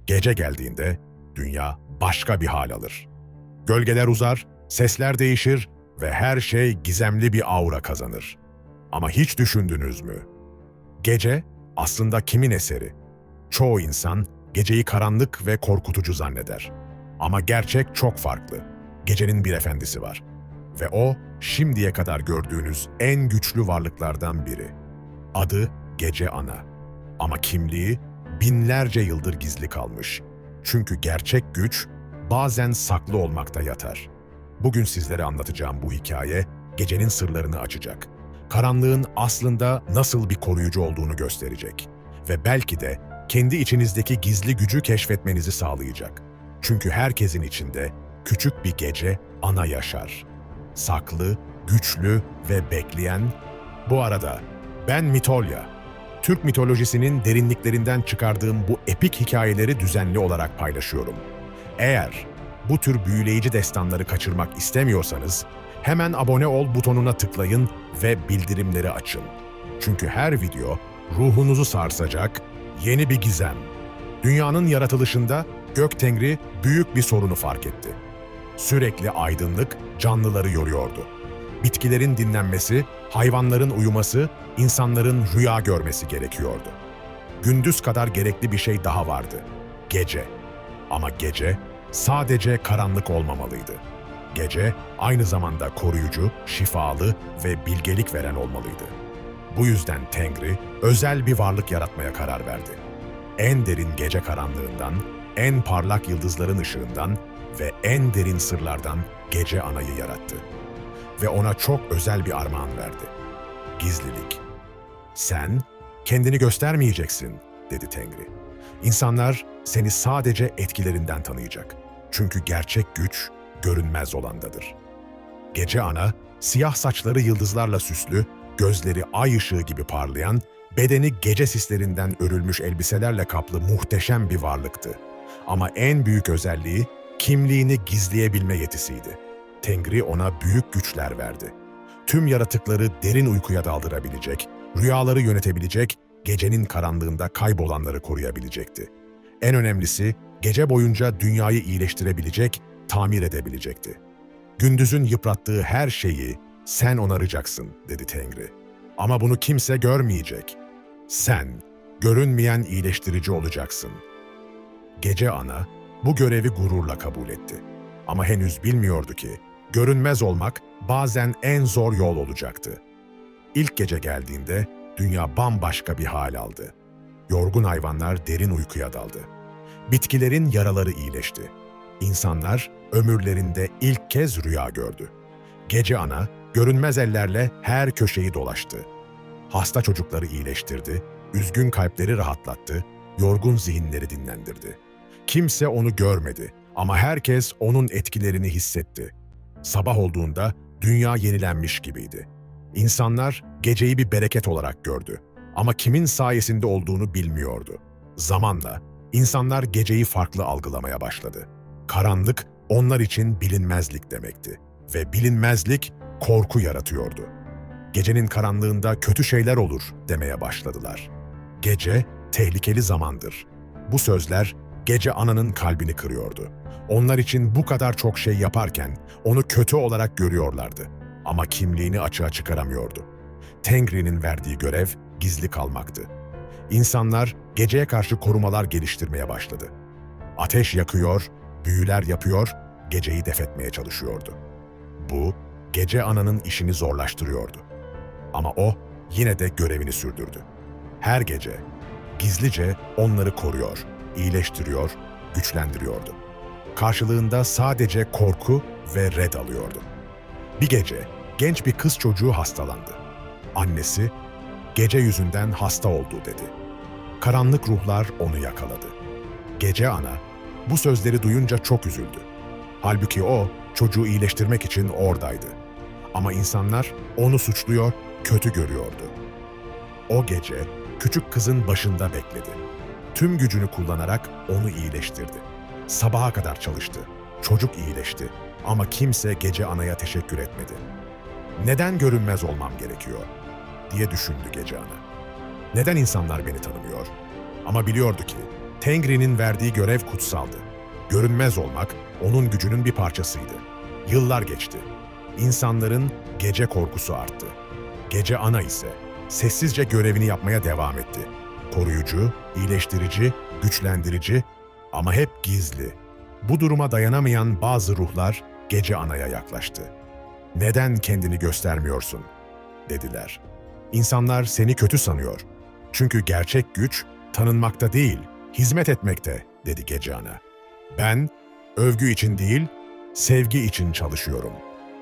Gece geldiğinde dünya başka bir hal alır. Gölgeler uzar, sesler değişir ve her şey gizemli bir aura kazanır. Ama hiç düşündünüz mü? Gece aslında kimin eseri? Çoğu insan geceyi karanlık ve korkutucu zanneder. Ama gerçek çok farklı. Gecenin bir efendisi var. Ve o, şimdiye kadar gördüğünüz en güçlü varlıklardan biri. Adı Gece Ana. Ama kimliği binlerce yıldır gizli kalmış. Çünkü gerçek güç bazen saklı olmakta yatar. Bugün sizlere anlatacağım bu hikaye gecenin sırlarını açacak. Karanlığın aslında nasıl bir koruyucu olduğunu gösterecek. Ve belki de kendi içinizdeki gizli gücü keşfetmenizi sağlayacak. Çünkü herkesin içinde küçük bir gece ana yaşar. Saklı, güçlü ve bekleyen. Bu arada ben Mitolya. Türk mitolojisinin derinliklerinden çıkardığım bu epik hikayeleri düzenli olarak paylaşıyorum. Eğer bu tür büyüleyici destanları kaçırmak istemiyorsanız hemen abone ol butonuna tıklayın ve bildirimleri açın. Çünkü her video ruhunuzu sarsacak yeni bir gizem. Dünyanın yaratılışında Göktengri büyük bir sorunu fark etti. Sürekli aydınlık canlıları yoruyordu. Bitkilerin dinlenmesi, hayvanların uyuması, insanların rüya görmesi gerekiyordu. Gündüz kadar gerekli bir şey daha vardı. Gece. Ama gece sadece karanlık olmamalıydı. Gece aynı zamanda koruyucu, şifalı ve bilgelik veren olmalıydı. Bu yüzden Tengri özel bir varlık yaratmaya karar verdi. En derin gece karanlığından, en parlak yıldızların ışığından ve en derin sırlardan Gece Ana'yı yarattı. Ve ona çok özel bir armağan verdi. Gizlilik. Sen kendini göstermeyeceksin, dedi Tengri. İnsanlar seni sadece etkilerinden tanıyacak. Çünkü gerçek güç görünmez olandadır. Gece Ana, siyah saçları yıldızlarla süslü, gözleri ay ışığı gibi parlayan, bedeni gece sislerinden örülmüş elbiselerle kaplı muhteşem bir varlıktı. Ama en büyük özelliği kimliğini gizleyebilme yetisiydi. Tengri ona büyük güçler verdi. Tüm yaratıkları derin uykuya daldırabilecek, rüyaları yönetebilecek, gecenin karanlığında kaybolanları koruyabilecekti. En önemlisi, gece boyunca dünyayı iyileştirebilecek, tamir edebilecekti. Gündüzün yıprattığı her şeyi sen onaracaksın, dedi Tengri. Ama bunu kimse görmeyecek. Sen, görünmeyen iyileştirici olacaksın. Gece Ana bu görevi gururla kabul etti. Ama henüz bilmiyordu ki, görünmez olmak bazen en zor yol olacaktı. İlk gece geldiğinde dünya bambaşka bir hal aldı. Yorgun hayvanlar derin uykuya daldı. Bitkilerin yaraları iyileşti. İnsanlar ömürlerinde ilk kez rüya gördü. Gece Ana görünmez ellerle her köşeyi dolaştı. Hasta çocukları iyileştirdi, üzgün kalpleri rahatlattı, yorgun zihinleri dinlendirdi. Kimse onu görmedi ama herkes onun etkilerini hissetti. Sabah olduğunda dünya yenilenmiş gibiydi. İnsanlar geceyi bir bereket olarak gördü ama kimin sayesinde olduğunu bilmiyordu. Zamanla insanlar geceyi farklı algılamaya başladı. Karanlık onlar için bilinmezlik demekti ve bilinmezlik korku yaratıyordu. Gecenin karanlığında kötü şeyler olur demeye başladılar. Gece tehlikeli zamandır. Bu sözler Gece Ana'nın kalbini kırıyordu. Onlar için bu kadar çok şey yaparken onu kötü olarak görüyorlardı. Ama kimliğini açığa çıkaramıyordu. Tengri'nin verdiği görev gizli kalmaktı. İnsanlar geceye karşı korumalar geliştirmeye başladı. Ateş yakıyor, büyüler yapıyor, geceyi defetmeye çalışıyordu. Bu, Gece Ana'nın işini zorlaştırıyordu. Ama o yine de görevini sürdürdü. Her gece, gizlice onları koruyor, iyileştiriyor, güçlendiriyordu. Karşılığında sadece korku ve red alıyordu. Bir gece genç bir kız çocuğu hastalandı. Annesi, gece yüzünden hasta oldu dedi. Karanlık ruhlar onu yakaladı. Gece Ana bu sözleri duyunca çok üzüldü. Halbuki o çocuğu iyileştirmek için oradaydı. Ama insanlar onu suçluyor, kötü görüyordu. O gece küçük kızın başında bekledi. Tüm gücünü kullanarak onu iyileştirdi. Sabaha kadar çalıştı. Çocuk iyileşti ama kimse Gece Ana'ya teşekkür etmedi. Neden görünmez olmam gerekiyor diye düşündü Gece Ana. Neden insanlar beni tanımıyor? Ama biliyordu ki Tengri'nin verdiği görev kutsaldı. Görünmez olmak onun gücünün bir parçasıydı. Yıllar geçti. İnsanların gece korkusu arttı. Gece ana ise sessizce görevini yapmaya devam etti. Koruyucu, iyileştirici, güçlendirici ama hep gizli. Bu duruma dayanamayan bazı ruhlar gece anaya yaklaştı. "Neden kendini göstermiyorsun?" dediler. "İnsanlar seni kötü sanıyor. Çünkü gerçek güç tanınmakta değil, hizmet etmekte," dedi gece ana. "Ben övgü için değil, sevgi için çalışıyorum."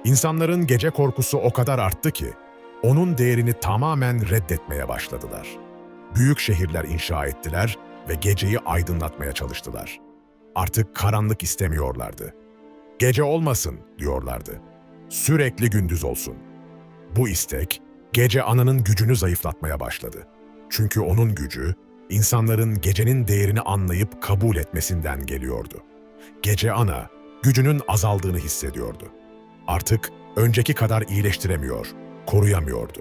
İnsanların gece korkusu o kadar arttı ki, onun değerini tamamen reddetmeye başladılar. Büyük şehirler inşa ettiler ve geceyi aydınlatmaya çalıştılar. Artık karanlık istemiyorlardı. "Gece olmasın," diyorlardı. "Sürekli gündüz olsun." Bu istek, gece ananın gücünü zayıflatmaya başladı. Çünkü onun gücü, insanların gecenin değerini anlayıp kabul etmesinden geliyordu. Gece ana, gücünün azaldığını hissediyordu. Artık önceki kadar iyileştiremiyor, koruyamıyordu.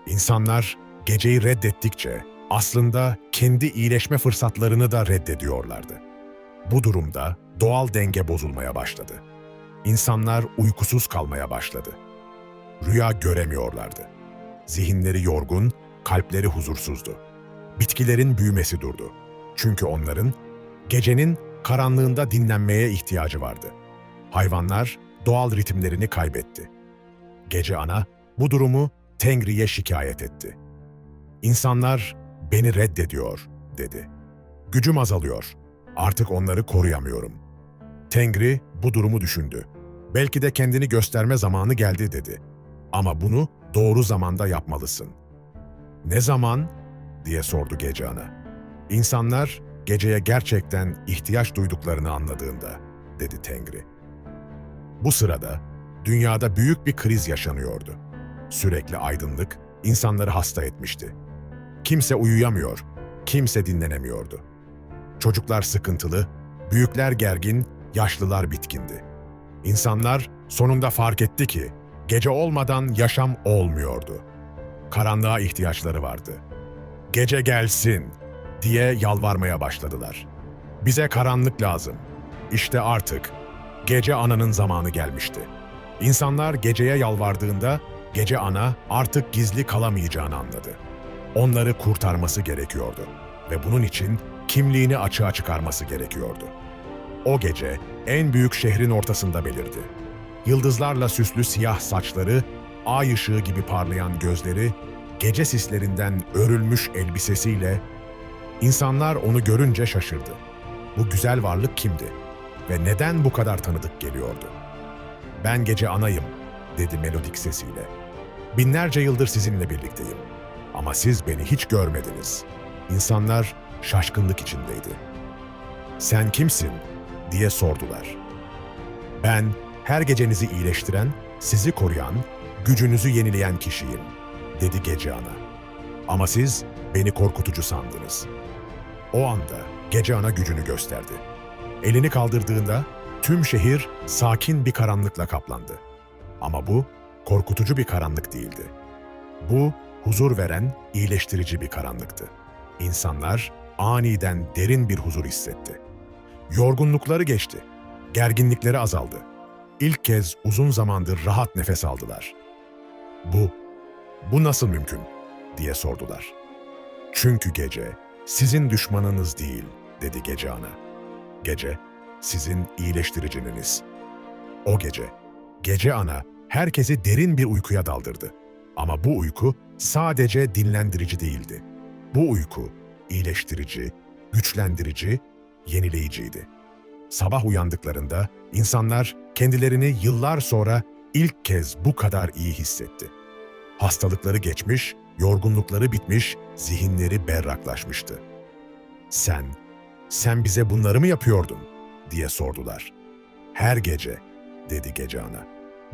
İnsanlar geceyi reddettikçe aslında kendi iyileşme fırsatlarını da reddediyorlardı. Bu durumda doğal denge bozulmaya başladı. İnsanlar uykusuz kalmaya başladı. Rüya göremiyorlardı. Zihinleri yorgun, kalpleri huzursuzdu. Bitkilerin büyümesi durdu. Çünkü onların gecenin karanlığında dinlenmeye ihtiyacı vardı. Hayvanlar doğal ritimlerini kaybetti. Gece ana bu durumu Tengri'ye şikayet etti. "İnsanlar beni reddediyor," dedi. "Gücüm azalıyor. Artık onları koruyamıyorum." Tengri bu durumu düşündü. "Belki de kendini gösterme zamanı geldi," dedi. "Ama bunu doğru zamanda yapmalısın." "Ne zaman?" diye sordu gece ana. "İnsanlar geceye gerçekten ihtiyaç duyduklarını anladığında," dedi Tengri. Bu sırada dünyada büyük bir kriz yaşanıyordu. Sürekli aydınlık insanları hasta etmişti. Kimse uyuyamıyor, kimse dinlenemiyordu. Çocuklar sıkıntılı, büyükler gergin, yaşlılar bitkindi. İnsanlar sonunda fark etti ki gece olmadan yaşam olmuyordu. Karanlığa ihtiyaçları vardı. "Gece gelsin," diye yalvarmaya başladılar. "Bize karanlık lazım." İşte artık gece ananın zamanı gelmişti. İnsanlar geceye yalvardığında gece ana artık gizli kalamayacağını anladı. Onları kurtarması gerekiyordu ve bunun için kimliğini açığa çıkarması gerekiyordu. O gece en büyük şehrin ortasında belirdi. Yıldızlarla süslü siyah saçları, ay ışığı gibi parlayan gözleri, gece sislerinden örülmüş elbisesiyle insanlar onu görünce şaşırdı. Bu güzel varlık kimdi ve neden bu kadar tanıdık geliyordu? "Ben gece anayım," dedi melodik sesiyle. "Binlerce yıldır sizinle birlikteyim. Ama siz beni hiç görmediniz." İnsanlar şaşkınlık içindeydi. "Sen kimsin?" diye sordular. "Ben her gecenizi iyileştiren, sizi koruyan, gücünüzü yenileyen kişiyim," dedi gece ana. "Ama siz beni korkutucu sandınız." O anda gece ana gücünü gösterdi. Elini kaldırdığında tüm şehir sakin bir karanlıkla kaplandı. Ama bu korkutucu bir karanlık değildi. Bu huzur veren, iyileştirici bir karanlıktı. İnsanlar aniden derin bir huzur hissetti. Yorgunlukları geçti, gerginlikleri azaldı. İlk kez uzun zamandır rahat nefes aldılar. Bu nasıl mümkün?" diye sordular. "Çünkü gece sizin düşmanınız değil," dedi gece ana. "Gece sizin iyileştiriciniz." O gece, gece ana herkesi derin bir uykuya daldırdı. Ama bu uyku sadece dinlendirici değildi. Bu uyku iyileştirici, güçlendirici, yenileyiciydi. Sabah uyandıklarında insanlar kendilerini yıllar sonra ilk kez bu kadar iyi hissetti. Hastalıkları geçmiş, yorgunlukları bitmiş, zihinleri berraklaşmıştı. Sen bize bunları mı yapıyordun?" diye sordular. "Her gece," dedi gece ana.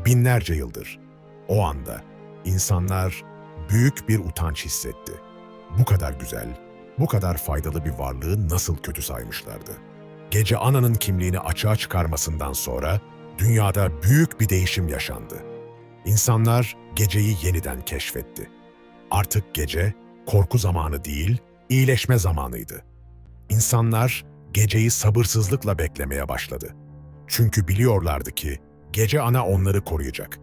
"Binlerce yıldır." O anda insanlar büyük bir utanç hissetti. Bu kadar güzel, bu kadar faydalı bir varlığı nasıl kötü saymışlardı? Gece ananın kimliğini açığa çıkarmasından sonra dünyada büyük bir değişim yaşandı. İnsanlar geceyi yeniden keşfetti. Artık gece korku zamanı değil, iyileşme zamanıydı. İnsanlar geceyi sabırsızlıkla beklemeye başladı. Çünkü biliyorlardı ki Gece Ana onları koruyacak,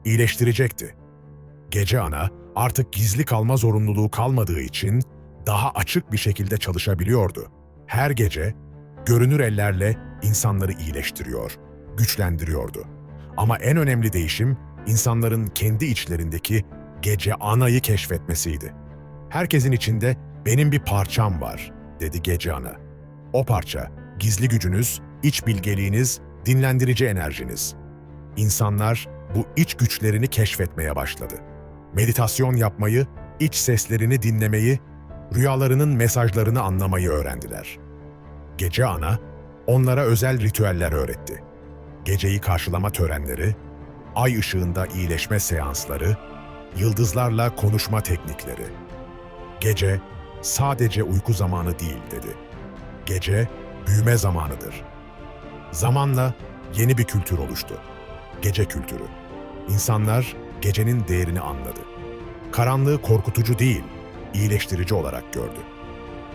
iyileştirecekti. Gece Ana artık gizli kalma zorunluluğu kalmadığı için daha açık bir şekilde çalışabiliyordu. Her gece görünür ellerle insanları iyileştiriyor, güçlendiriyordu. Ama en önemli değişim insanların kendi içlerindeki Gece Ana'yı keşfetmesiydi. Herkesin içinde benim bir parçam var, dedi Gece Ana. O parça, gizli gücünüz, iç bilgeliğiniz, dinlendirici enerjiniz. İnsanlar bu iç güçlerini keşfetmeye başladı. Meditasyon yapmayı, iç seslerini dinlemeyi, rüyalarının mesajlarını anlamayı öğrendiler. Gece Ana, onlara özel ritüeller öğretti. Geceyi karşılama törenleri, ay ışığında iyileşme seansları, yıldızlarla konuşma teknikleri. Gece sadece uyku zamanı değil dedi. Gece büyüme zamanıdır. Zamanla yeni bir kültür oluştu. Gece kültürü. İnsanlar gecenin değerini anladı. Karanlığı korkutucu değil, iyileştirici olarak gördü.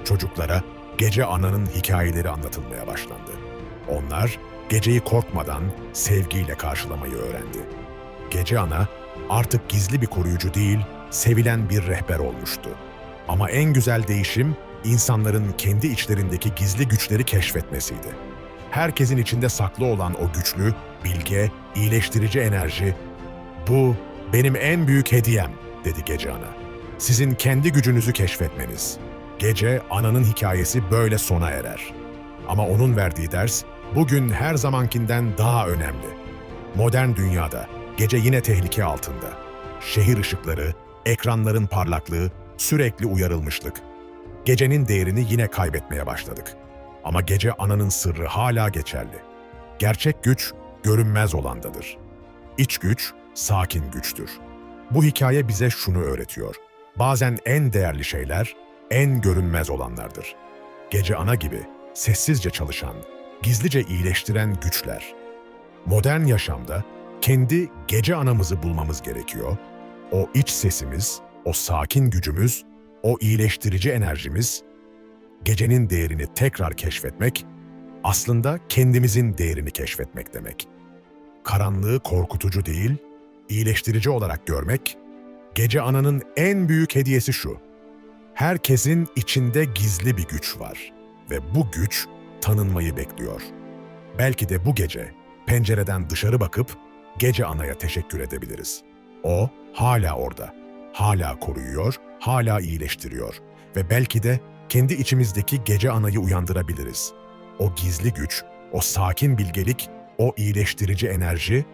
Çocuklara Gece Ana'nın hikayeleri anlatılmaya başlandı. Onlar geceyi korkmadan sevgiyle karşılamayı öğrendi. Gece Ana artık gizli bir koruyucu değil, sevilen bir rehber olmuştu. Ama en güzel değişim insanların kendi içlerindeki gizli güçleri keşfetmesiydi. Herkesin içinde saklı olan o güçlü, bilge, iyileştirici enerji, "Bu benim en büyük hediyem," dedi Gece Ana. "Sizin kendi gücünüzü keşfetmeniz." Gece Ana'nın hikayesi böyle sona erer. Ama onun verdiği ders bugün her zamankinden daha önemli. Modern dünyada gece yine tehlike altında. Şehir ışıkları, ekranların parlaklığı, sürekli uyarılmışlık. Gecenin değerini yine kaybetmeye başladık. Ama Gece Ana'nın sırrı hala geçerli. Gerçek güç görünmez olandadır. İç güç sakin güçtür. Bu hikaye bize şunu öğretiyor. Bazen en değerli şeyler en görünmez olanlardır. Gece Ana gibi sessizce çalışan, gizlice iyileştiren güçler. Modern yaşamda kendi Gece Anamızı bulmamız gerekiyor. O iç sesimiz, o sakin gücümüz, o iyileştirici enerjimiz, gecenin değerini tekrar keşfetmek, aslında kendimizin değerini keşfetmek demek. Karanlığı korkutucu değil, iyileştirici olarak görmek, Gece Ana'nın en büyük hediyesi şu: herkesin içinde gizli bir güç var ve bu güç tanınmayı bekliyor. Belki de bu gece pencereden dışarı bakıp Gece Ana'ya teşekkür edebiliriz. O hala orada, hala koruyuyor, hala iyileştiriyor ve belki de kendi içimizdeki Gece Ana'yı uyandırabiliriz. O gizli güç, o sakin bilgelik, o iyileştirici enerji.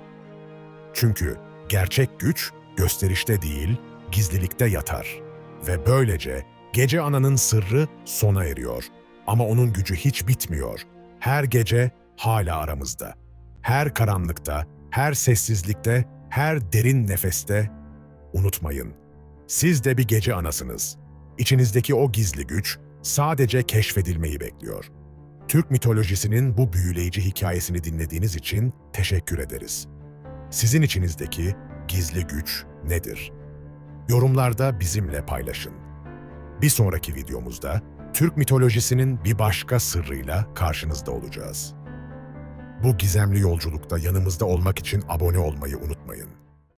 Çünkü gerçek güç gösterişte değil, gizlilikte yatar. Ve böylece Gece Ana'nın sırrı sona eriyor. Ama onun gücü hiç bitmiyor. Her gece hala aramızda. Her karanlıkta, her sessizlikte, her derin nefeste. Unutmayın, siz de bir Gece Anasınız. İçinizdeki o gizli güç sadece keşfedilmeyi bekliyor. Türk mitolojisinin bu büyüleyici hikayesini dinlediğiniz için teşekkür ederiz. Sizin içinizdeki gizli güç nedir? Yorumlarda bizimle paylaşın. Bir sonraki videomuzda Türk mitolojisinin bir başka sırrıyla karşınızda olacağız. Bu gizemli yolculukta yanımızda olmak için abone olmayı unutmayın.